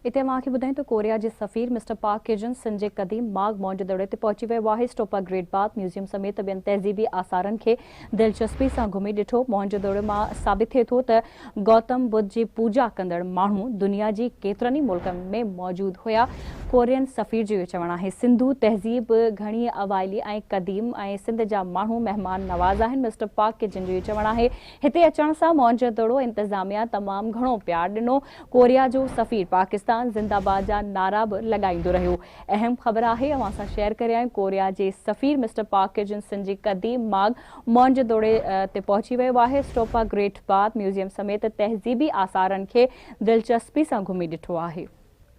इते मांखे ॿुधाईं तो कोरिया जे सफ़ीर मिस्टर पाक किजन संजय कदीम माग मौज दौरे ते पहुची वियो आहे। स्टोपा ग्रेट बाथ म्यूज़ियम समेत ॿियनि तहज़ीबी आसारनि खे दिलचस्पी सां घुमी ॾिठो। मौज दौरे मां साबित थिए थो त गौतम बुद्ध जी पूजा कंदड़ माण्हू दुनिया जी केतिरनि ई मुल्कनि में मौजूद हुआ। कोरियन सफ़ीर जो इहो चवणु आहे। सिंधु तहज़ीब घणी अवाइली ऐं क़दीम ऐं सिंध जा माण्हू महिमान नवाज़ आहिनि। मिस्टर पाक किजन जो इहो चवणु आहे। हिते अचण सां मौज दौरो इंतज़ामिया तमामु घणो प्यार ॾिनो। कोरिया जो सफ़ीर पाकिस्तान जिंदाबाद जा नारा बि लॻाईंदो रहियो। अहम ख़बर आहे अवां सां शेयर करे आहियूं। कोरिया जे सफ़ीर मिस्टर पाक किजन संजय कदीम माग मौज दौरे ते पहुची वियो आहे। स्टोपा ग्रेट बाथ म्यूज़ियम समेत तहज़ीबी आसारनि खे दिलचस्पी सां घुमी ॾिठो आहे।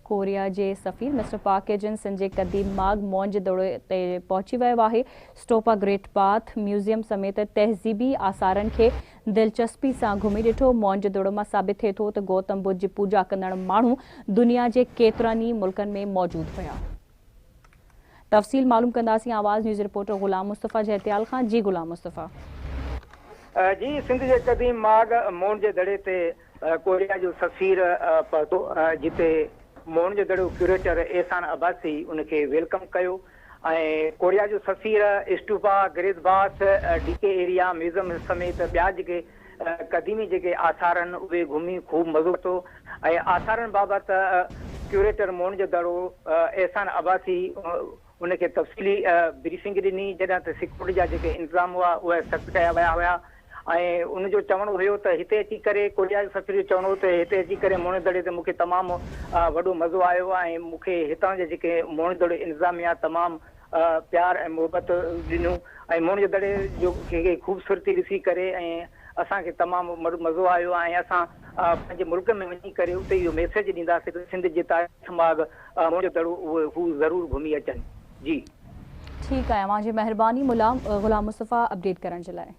कोरिया जे सफ़ीर मिस्टर पाक किजन संजय कदीम माग मौज दौरे ते पहुची वियो आहे। स्टोपा ग्रेट बाथ म्यूज़ियम समेत तहज़ीबी आसारनि खे दिलचस्पी सां घुमी ॾिठो। मौज दौरे मां साबित थिए थो त गौतम बुद्ध जी पूजा कंदड़ माण्हू दुनिया जे केतिरनि ई मुल्कनि में मौजूद हुआ। तफ़सील मालूम कंदासीं आवाज़ न्यूज़ रिपोर्टर गुलाम मुस्तफ़ा जहतियाल खां। जी गुलाम मुस्तफ़ा। जी सिंध जे कदीम माग मौज जे दड़े ते कोरिया जो सफ़ीर पहुतो जिते मौज जे दड़े क्यूरेटर एहसान अब्बासी उनखे वेलकम कयो ऐं कोरिया जो सफ़ीर stupa great bath D K area museum समेत ॿिया जेके क़दीमी जेके आसार आहिनि उहे घुमी ख़ूब मज़ो वरितो ऐं आसारनि बाबति क्यूरेटर मौज जो दड़ो एहसान अब्बासी उनखे तफ़सीली ब्रीफिंग ॾिनी जॾहिं त सिक्योरिटी जा जेके इंतज़ाम हुआ उहे सख़्तु कया विया हुआ ऐं उनजो चवणो हुयो त हिते अची करे कोरिया जो सफ़ीर जो चवणो हो त हिते अची करे मौज दड़े ते मूंखे तमामु वॾो मज़ो आयो ऐं मूंखे हितां जे जेके मौज दड़े इंतज़ामिया तमामु प्यार ऐं मुहबत ॾिनियूं ऐं मौज दड़े जो खे ख़ूबसूरती ॾिसी करे ऐं असांखे तमामु मज़ो आयो ऐं असां पंहिंजे मुल्क में वञी करे उते इहो मैसेज ॾींदासीं त सिंध जे तारीख़ माग मौज दड़ो उहे हू ज़रूरु घुमी अचनि। जी ठीकु आहे। अवां जी महिरबानी गुलाम मुस्तफ़ा अपडेट करण जे लाइ।